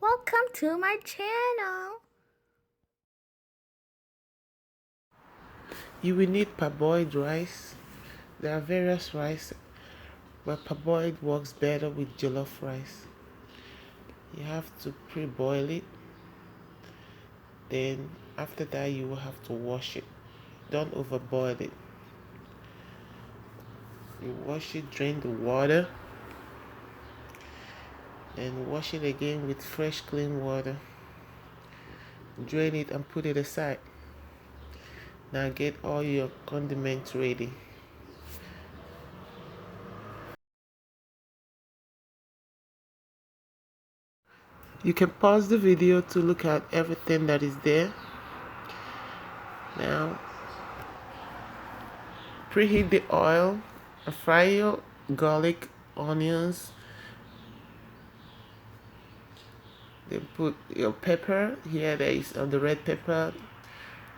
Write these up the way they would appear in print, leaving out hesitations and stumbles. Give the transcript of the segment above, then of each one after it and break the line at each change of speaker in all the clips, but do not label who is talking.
Welcome to my channel.
You will need parboiled rice. There are various rice, but parboiled works better with jollof rice. You have to pre-boil it. Then after that you will have to wash it. Don't overboil it. You wash it, drain the water, and wash it again with fresh clean water. Drain it and put it aside. Now get all your condiments ready. You can pause the video to look at everything that is there. Now preheat the oil and fry your garlic, onions. Then put your pepper. Here there is the red pepper,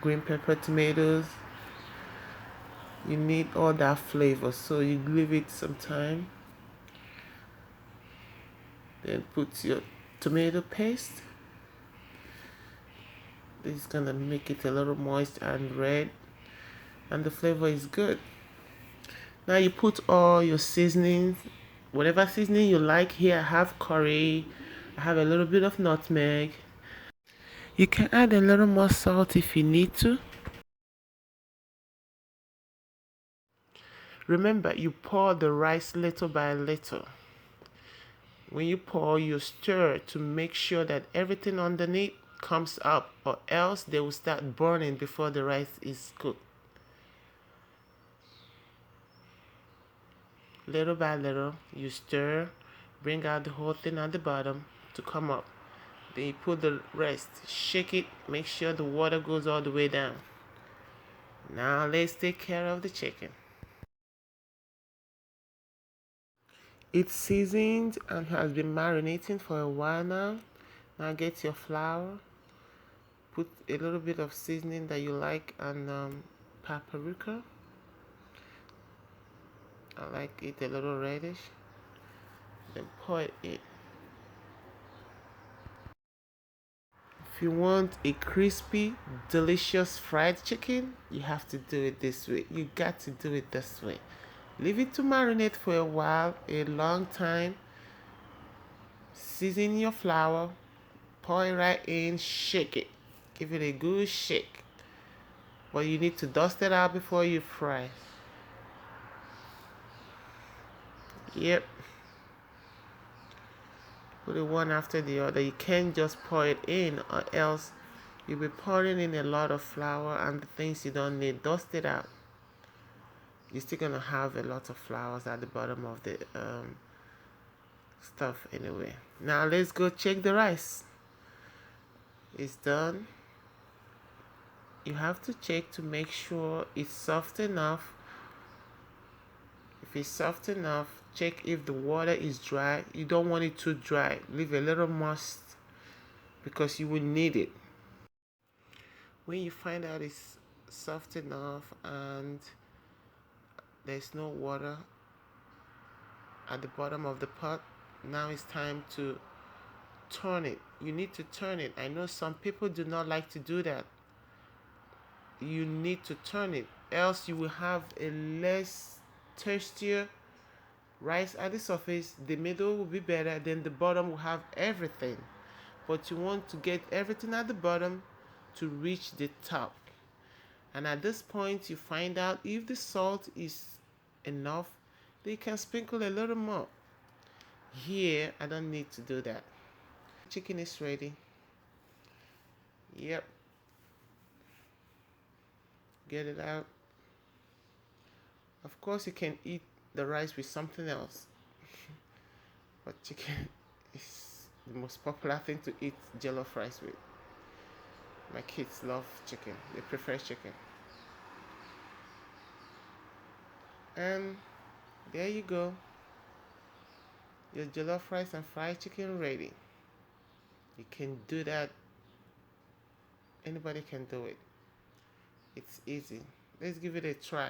green pepper, tomatoes. You need all that flavor, so you leave it some time. Then put your tomato paste. This is gonna make it a little moist and red, and the flavor is good. Now you put all your seasonings, whatever seasoning you like. Here I have curry, I have a little bit of nutmeg. You can add a little more salt if you need to. Remember, you pour the rice little by little. When you pour, you stir to make sure that everything underneath comes up, or else they will start burning before the rice is cooked. Little by little, you stir, bring out the whole thing at the bottom to come up. Then you put the rest, shake it, make sure the water goes all the way down. Now let's take care of the chicken. It's seasoned and has been marinating for a while now. Now get your flour, put a little bit of seasoning that you like, and paprika. I like it a little reddish. Then pour it in. If you want a crispy, delicious fried chicken, you have to do it this way. You got to do it this way. Leave it to marinate for a while, a long time. Season your flour, pour it right in, shake it. Give it a good shake. But you need to dust it out before you fry. Yep. Put it one after the other. You can't just pour it in, or else you'll be pouring in a lot of flour and the things you don't need. Dust it out. You're still gonna have a lot of flowers at the bottom of the stuff anyway. Now let's go check the rice. It's done. You have to check to make sure it's soft enough. If it's soft enough, check if the water is dry. You don't want it too dry. Leave a little moist because you will need it. When you find out it's soft enough and there's no water at the bottom of the pot, now it's time to turn it. You need to turn it. I know some people do not like to do that. You need to turn it, else you will have a less tastier rice at the surface. The middle will be better, then the bottom will have everything. But you want to get everything at the bottom to reach the top. And at this point, you find out if the salt is enough. Then you can sprinkle a little more. Here, I don't need to do that. Chicken is ready. Yep. Get it out. Of course, you can eat the rice with something else. But chicken is the most popular thing to eat jollof rice with. My kids love chicken. They prefer chicken. And there you go. Your jollof rice and fried chicken ready. You can do that. Anybody can do it. It's easy. Let's give it a try.